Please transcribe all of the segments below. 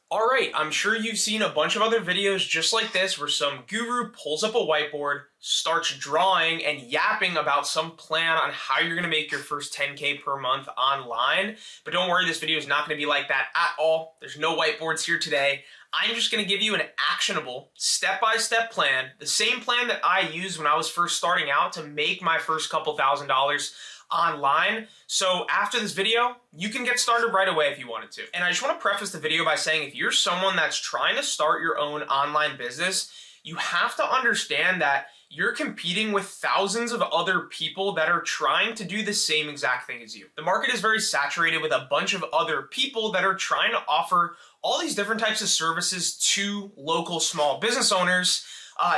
Alright, I'm sure you've seen a bunch of other videos just like this where some guru pulls up a whiteboard, starts drawing and yapping about some plan on how you're going to make your first 10K per month online. But don't worry, this video is not going to be like that at all. There's no whiteboards here today. I'm just going to give you an actionable, step-by-step plan, the same plan that I used when I was first starting out to make my first couple $1,000s online. So after this video, you can get started right away if you wanted to. And I just want to preface the video by saying if you're someone that's trying to start your own online business, you have to understand that you're competing with thousands of other people that are trying to do the same exact thing as you. The market is very saturated with a bunch of other people that are trying to offer all these different types of services to local small business owners.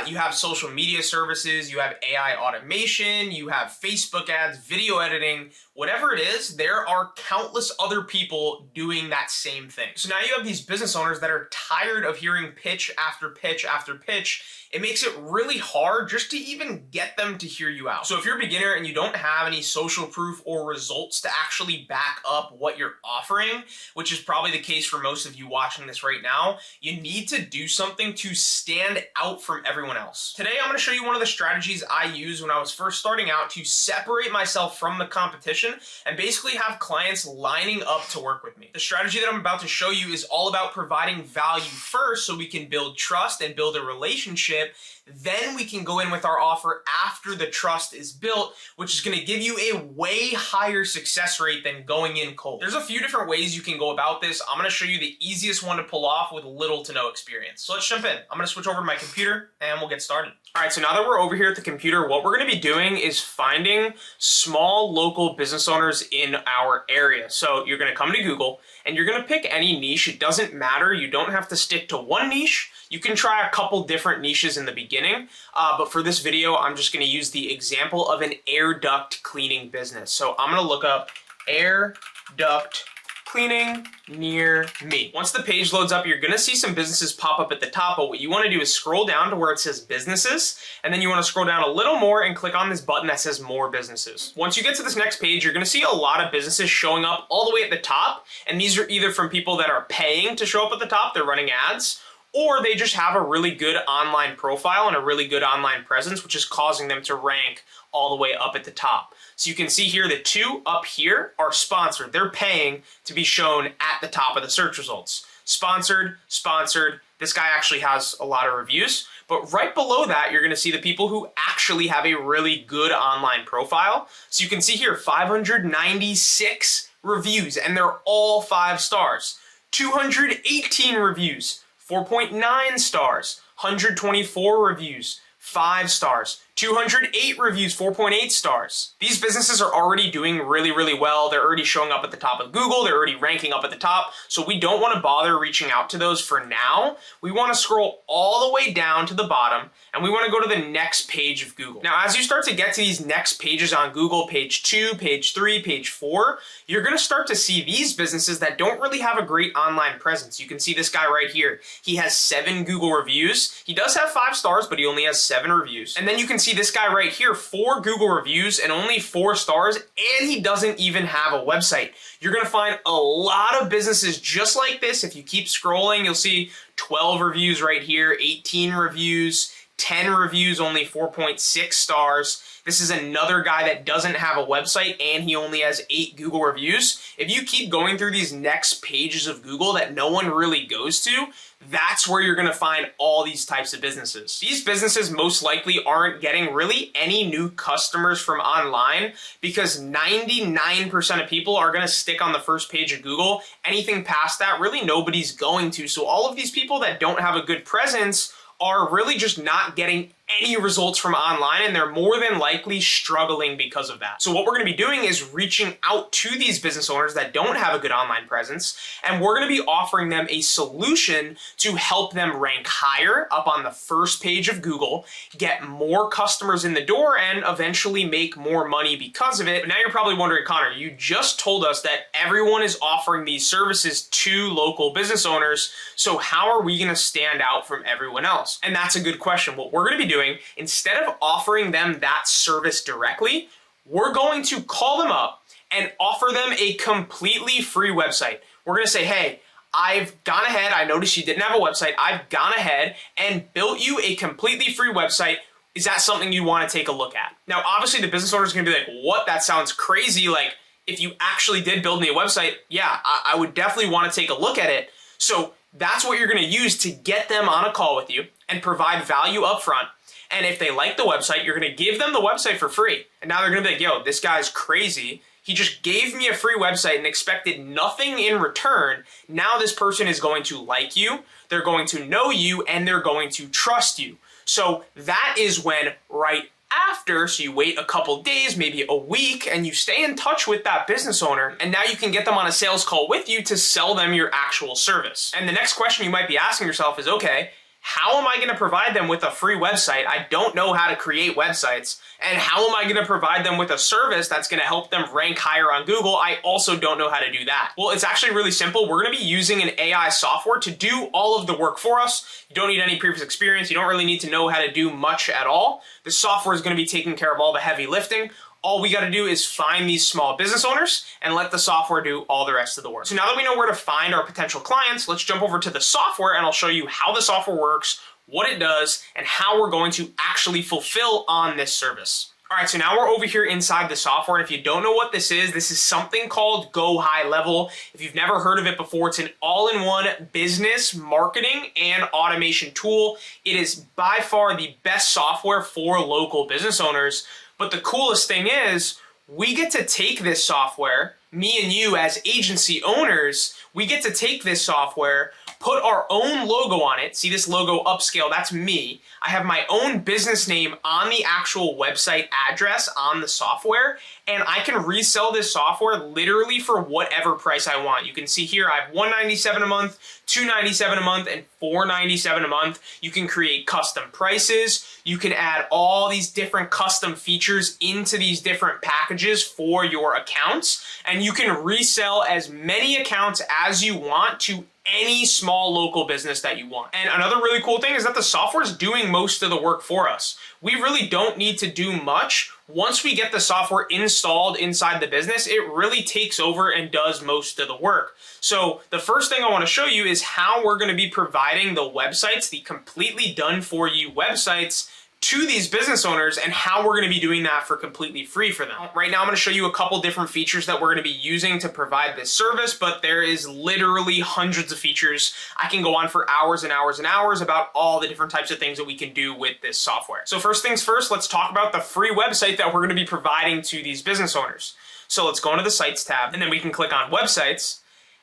You have social media services, you have AI automation, you have Facebook ads, video editing, whatever it is, there are countless other people doing that same thing. So now you have these business owners that are tired of hearing pitch after pitch after pitch. It makes it really hard just to even get them to hear you out. So if you're a beginner and you don't have any social proof or results to actually back up what you're offering, which is probably the case for most of you watching this right now, you need to do something to stand out from everyone else. Today, I'm going to show you one of the strategies I used when I was first starting out to separate myself from the competition and basically have clients lining up to work with me. The strategy that I'm about to show you is all about providing value first so we can build trust and build a relationship. Then we can go in with our offer after the trust is built, which is going to give you a way higher success rate than going in cold. There's a few different ways you can go about this. I'm going to show you the easiest one to pull off with little to no experience. So let's jump in. I'm going to switch over to my computer and we'll get started. All right, so now that we're over here at the computer, what we're going to be doing is finding small local business owners in our area. So you're going to come to Google and you're going to pick any niche. It doesn't matter. You don't have to stick to one niche. You can try a couple different niches in the beginning, but for this video, I'm just going to use the example of an air duct cleaning business. So I'm going to look up air duct cleaning near me. Once the page loads up, you're going to see some businesses pop up at the top, but what you want to do is scroll down to where it says businesses, and then you want to scroll down a little more and click on this button that says more businesses. Once you get to this next page, you're going to see a lot of businesses showing up all the way at the top, and these are either from people that are paying to show up at the top, they're running ads, or they just have a really good online profile and a really good online presence, which is causing them to rank all the way up at the top. So you can see here the two up here are sponsored. They're paying to be shown at the top of the search results. Sponsored, sponsored. This guy actually has a lot of reviews. But right below that, you're going to see the people who actually have a really good online profile. So you can see here 596 reviews, and they're all 5 stars. 218 reviews. 4.9 stars, 124 reviews, 5 stars, 208 reviews, 4.8 stars. These businesses are already doing really, really well. They're already showing up at the top of Google. They're already ranking up at the top. So we don't want to bother reaching out to those for now. We want to scroll all the way down to the bottom and we want to go to the next page of Google. Now, as you start to get to these next pages on Google, page 2, page 3, page 4, you're going to start to see these businesses that don't really have a great online presence. You can see this guy right here. He has 7 Google reviews. He does have 5 stars, but he only has 7 reviews. And then you can see this guy right here, 4 Google reviews and only 4 stars, and he doesn't even have a website. You're going to find a lot of businesses just like this. If you keep scrolling, you'll see 12 reviews right here, 18 reviews, 10 reviews, only 4.6 stars. This is another guy that doesn't have a website and he only has 8 Google reviews. If you keep going through these next pages of Google that no one really goes to, that's where you're going to find all these types of businesses. These businesses most likely aren't getting really any new customers from online because 99% of people are going to stick on the first page of Google. Anything past that, really nobody's going to. So all of these people that don't have a good presence are really just not getting any results from online, and they're more than likely struggling because of that. So what we're going to be doing is reaching out to these business owners that don't have a good online presence, and we're going to be offering them a solution to help them rank higher up on the first page of Google, get more customers in the door, and eventually make more money because of it. But now you're probably wondering, Connor, you just told us that everyone is offering these services to local business owners, so how are we going to stand out from everyone else? And that's a good question. What we're going to be doing, instead of offering them that service directly, we're going to call them up and offer them a completely free website. We're going to say, hey, I've gone ahead, I noticed you didn't have a website, I've gone ahead and built you a completely free website. Is that something you want to take a look at? Now, obviously the business owner is going to be like, what? That sounds crazy. Like, if you actually did build me a website, yeah, I would definitely want to take a look at it. So that's what you're going to use to get them on a call with you and provide value up front. And if they like the website, you're going to give them the website for free. And now they're going to be like, yo, this guy's crazy. He just gave me a free website and expected nothing in return. Now this person is going to like you, they're going to know you, and they're going to trust you. So that is when right after, so you wait a couple days, maybe a week, and you stay in touch with that business owner, and now you can get them on a sales call with you to sell them your actual service. And the next question you might be asking yourself is, okay, how am I going to provide them with a free website? I don't know how to create websites. And how am I going to provide them with a service that's going to help them rank higher on Google? I also don't know how to do that. Well, it's actually really simple. We're going to be using an AI software to do all of the work for us. You don't need any previous experience. You don't really need to know how to do much at all. The software is going to be taking care of all the heavy lifting. All we got to do is find these small business owners and let the software do all the rest of the work. So now that we know where to find our potential clients, let's jump over to the software and I'll show you how the software works, what it does, and how we're going to actually fulfill on this service. All right, so now we're over here inside the software. And if you don't know what this is something called GoHighlevel. If you've never heard of it before, it's an all-in-one business marketing and automation tool. It is by far the best software for local business owners. But the coolest thing is we get to take this software, me and you as agency owners, we get to take this software, put our own logo on it. See this logo upscale, that's me. I have my own business name on the actual website address on the software, and I can resell this software literally for whatever price I want. You can see here I have $197 a month, $297 a month, and $497 a month. You can create custom prices. You can add all these different custom features into these different packages for your accounts, and you can resell as many accounts as you want to any small local business that you want. And another really cool thing is that the software is doing most of the work for us. We really don't need to do much. Once we get the software installed inside the business, it really takes over and does most of the work. So the first thing I want to show you is how we're going to be providing the websites, the completely done for you websites, to these business owners, and how we're going to be doing that for completely free for them. Right now, I'm going to show you a couple different features that we're going to be using to provide this service, but there is literally hundreds of features. I can go on for hours and hours and hours about all the different types of things that we can do with this software. So first things first, let's talk about the free website that we're going to be providing to these business owners. So let's go into the Sites tab, and then we can click on Websites,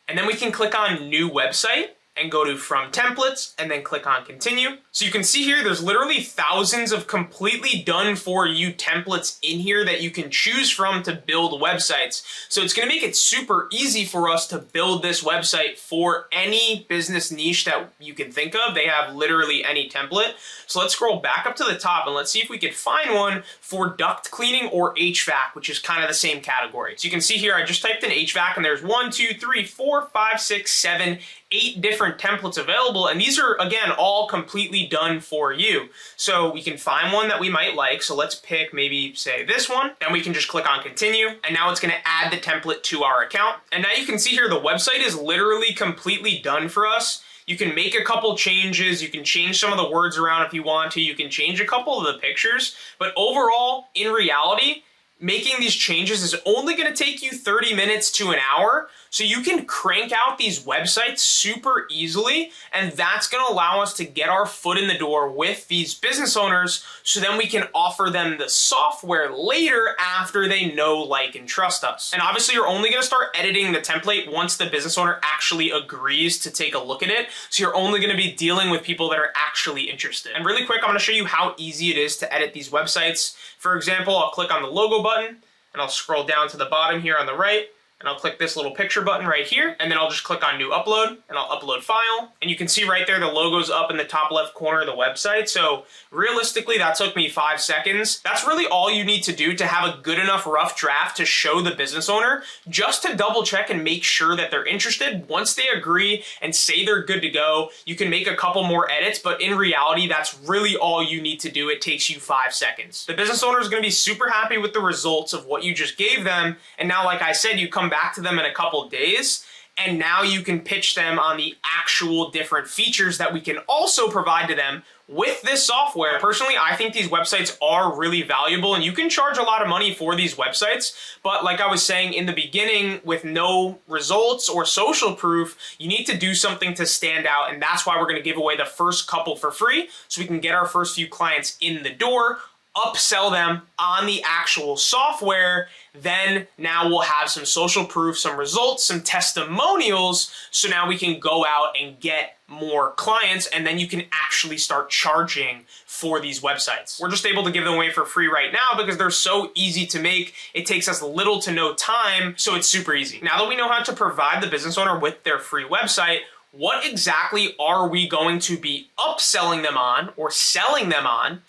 and then we can click on New Website, and go to From Templates, and then click on Continue. So you can see here, there's literally thousands of completely done for you templates in here that you can choose from to build websites. So it's gonna make it super easy for us to build this website for any business niche that you can think of. They have literally any template. So let's scroll back up to the top and let's see if we could find one for duct cleaning or HVAC, which is kind of the same category. So you can see here, I just typed in HVAC and there's 1, 2, 3, 4, 5, 6, 7, 8 different templates available, and these are, again, all completely done for you. So we can find one that we might like. So let's pick maybe, say, this one. Then we can just click on Continue, and now it's going to add the template to our account. And now you can see here the website is literally completely done for us. You can make a couple changes. You can change some of the words around if you want to. You can change a couple of the pictures. But overall, in reality, making these changes is only going to take you 30 minutes to an hour. So you can crank out these websites super easily, and that's going to allow us to get our foot in the door with these business owners, so then we can offer them the software later after they know, like, and trust us. And obviously you're only going to start editing the template once the business owner actually agrees to take a look at it. So you're only going to be dealing with people that are actually interested. And really quick, I'm going to show you how easy it is to edit these websites. For example, I'll click on the logo button and I'll scroll down to the bottom here on the right, and I'll click this little picture button right here, and then I'll just click on New Upload, and I'll upload file. And you can see right there the logo's up in the top left corner of the website. So realistically, that took me 5 seconds. That's really all you need to do to have a good enough rough draft to show the business owner, just to double check and make sure that they're interested. Once they agree and say they're good to go, you can make a couple more edits, but in reality, that's really all you need to do. It takes you 5 seconds. The business owner is going to be super happy with the results of what you just gave them. And now, like I said, you come back to them in a couple days and now you can pitch them on the actual different features that we can also provide to them with this software. Personally, I think these websites are really valuable, and you can charge a lot of money for these websites, but like I was saying in the beginning, with no results or social proof, you need to do something to stand out, and that's why we're going to give away the first couple for free, so we can get our first few clients in the door, upsell them on the actual software. Then now we'll have some social proof, some results, some testimonials. So now we can go out and get more clients, and then you can actually start charging for these websites. We're just able to give them away for free right now because they're so easy to make. It takes us little to no time, so it's super easy. Now that we know how to provide the business owner with their free website, what exactly are we going to be upselling them on or selling them on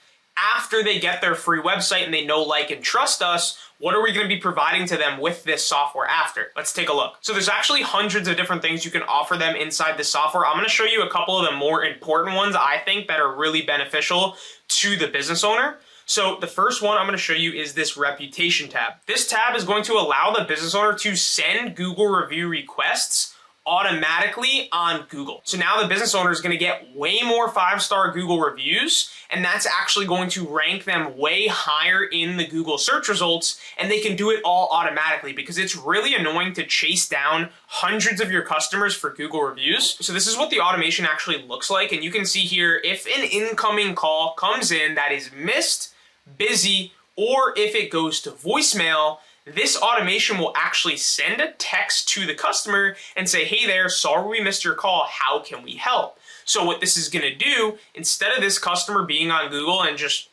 after they get their free website and they know, like, and trust us? What are we going to be providing to them with this software after? Let's take a look. So there's actually hundreds of different things you can offer them inside the software. I'm going to show you a couple of the more important ones I think that are really beneficial to the business owner. So the first one I'm going to show you is this reputation tab. This tab is going to allow the business owner to send Google review requests automatically on Google. So now the business owner is going to get way more 5-star Google reviews, and that's actually going to rank them way higher in the Google search results, and they can do it all automatically because it's really annoying to chase down hundreds of your customers for Google reviews. So this is what the automation actually looks like, and you can see here if an incoming call comes in that is missed, busy, or if it goes to voicemail, this automation will actually send a text to the customer and say, hey there, sorry we missed your call, how can we help? So what this is gonna do, instead of this customer being on Google and just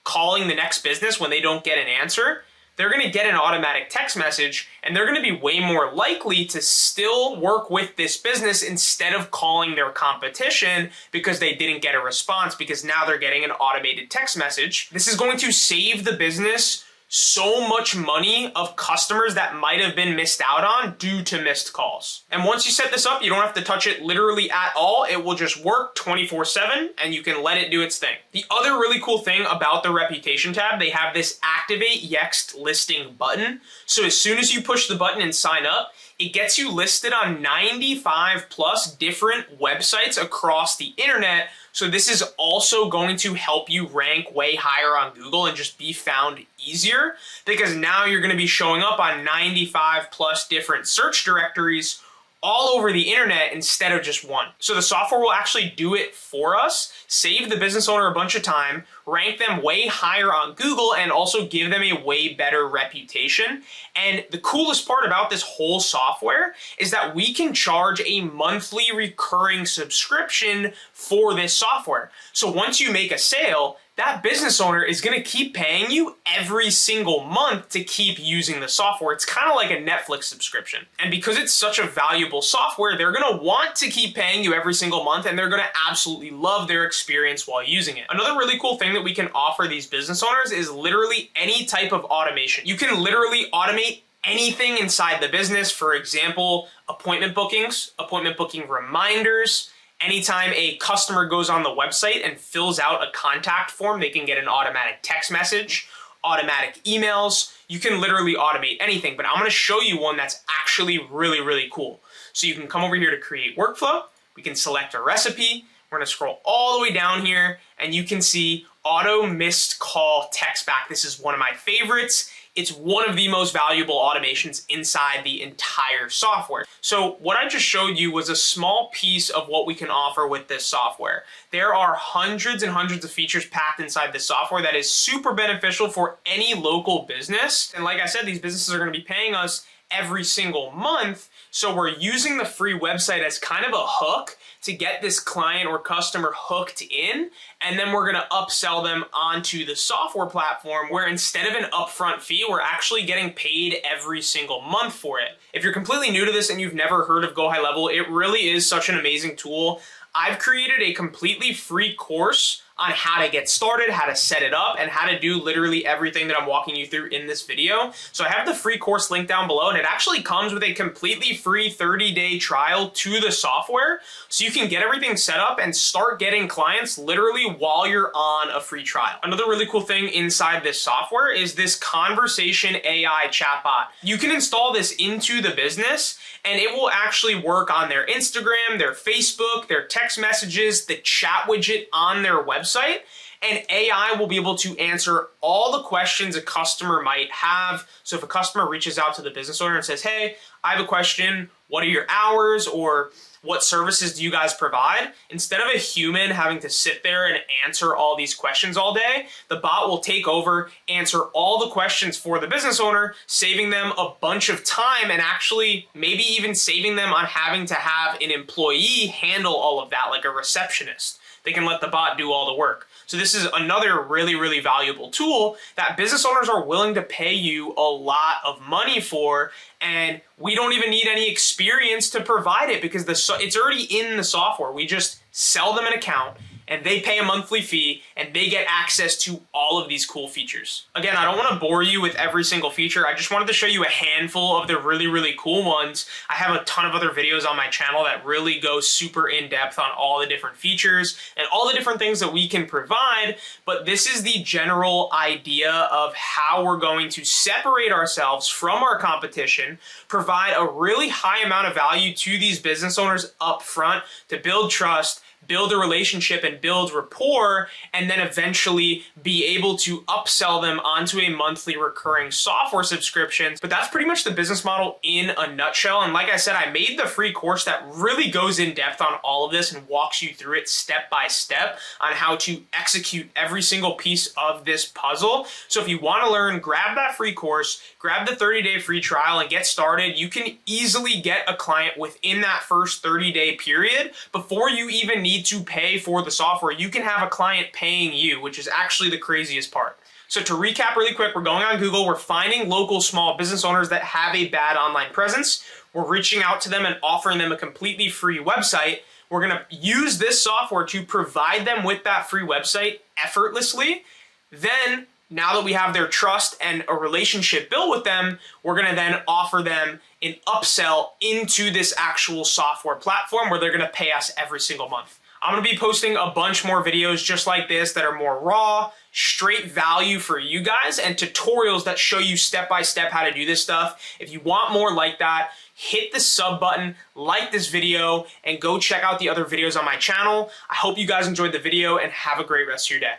calling the next business when they don't get an answer, they're gonna get an automatic text message, and they're gonna be way more likely to still work with this business instead of calling their competition because they didn't get a response, because now they're getting an automated text message. This is going to save the business so much money of customers that might have been missed out on due to missed calls. And once you set this up, you don't have to touch it literally at all. It will just work 24/7, and you can let it do its thing. The other really cool thing about the reputation tab, they have this activate Yext listing button. So as soon as you push the button and sign up, it gets you listed on 95 plus different websites across the internet. So this is also going to help you rank way higher on Google and just be found easier, because now you're going to be showing up on 95 plus different search directories all over the internet instead of just one. So the software will actually do it for us, save the business owner a bunch of time, rank them way higher on Google, and also give them a way better reputation. And the coolest part about this whole software is that we can charge a monthly recurring subscription for this software. So once you make a sale, that business owner is going to keep paying you every single month to keep using the software. It's kind of like a Netflix subscription. And because it's such a valuable software, they're going to want to keep paying you every single month, and they're going to absolutely love their experience while using it. Another really cool thing that we can offer these business owners is literally any type of automation. You can literally automate anything inside the business. For example, appointment bookings, appointment booking reminders. Anytime a customer goes on the website and fills out a contact form, they can get an automatic text message, automatic emails. You can literally automate anything, but I'm going to show you one that's actually really, really cool. So you can come over here to create workflow. We can select a recipe. We're going to scroll all the way down here, and you can see auto missed call text back. This is one of my favorites. It's one of the most valuable automations inside the entire software. So what I just showed you was a small piece of what we can offer with this software. There are hundreds and hundreds of features packed inside this software that is super beneficial for any local business. And like I said, these businesses are going to be paying us every single month. So we're using the free website as kind of a hook to get this client or customer hooked in, and then we're gonna upsell them onto the software platform, where instead of an upfront fee, we're actually getting paid every single month for it. If you're completely new to this and you've never heard of GoHighlevel, it really is such an amazing tool. I've created a completely free course on how to get started, how to set it up, and how to do literally everything that I'm walking you through in this video. So I have the free course link down below, and it actually comes with a completely free 30-day trial to the software, so you can get everything set up and start getting clients literally while you're on a free trial. Another really cool thing inside this software is this conversation AI chatbot. You can install this into the business, and it will actually work on their Instagram, their Facebook, their text messages, the chat widget on their website, and AI will be able to answer all the questions a customer might have. So if a customer reaches out to the business owner and says, hey, I have a question, what are your hours, or what services do you guys provide? Instead of a human having to sit there and answer all these questions all day, the bot will take over, answer all the questions for the business owner, saving them a bunch of time and actually maybe even saving them on having to have an employee handle all of that, like a receptionist. They can let the bot do all the work. So this is another really, really valuable tool that business owners are willing to pay you a lot of money for, and we don't even need any experience to provide it because it's already in the software. We just sell them an account, and they pay a monthly fee, and they get access to all of these cool features. Again, I don't want to bore you with every single feature. I just wanted to show you a handful of the really, really cool ones. I have a ton of other videos on my channel that really go super in depth on all the different features and all the different things that we can provide, but this is the general idea of how we're going to separate ourselves from our competition, provide a really high amount of value to these business owners up front to build trust, build a relationship and build rapport, and then eventually be able to upsell them onto a monthly recurring software subscription. But that's pretty much the business model in a nutshell. And like I said, I made the free course that really goes in depth on all of this and walks you through it step by step on how to execute every single piece of this puzzle. So if you want to learn, grab that free course, grab the 30-day free trial and get started. You can easily get a client within that first 30-day period before you even need to pay for the software. You can have a client paying you, which is actually the craziest part. So to recap really quick, we're going on Google, we're finding local small business owners that have a bad online presence. We're reaching out to them and offering them a completely free website. We're gonna use this software to provide them with that free website effortlessly. Then, now that we have their trust and a relationship built with them, we're gonna then offer them an upsell into this actual software platform where they're gonna pay us every single month. I'm gonna be posting a bunch more videos just like this that are more raw, straight value for you guys, and tutorials that show you step by step how to do this stuff. If you want more like that, hit the sub button, like this video, and go check out the other videos on my channel. I hope you guys enjoyed the video and have a great rest of your day.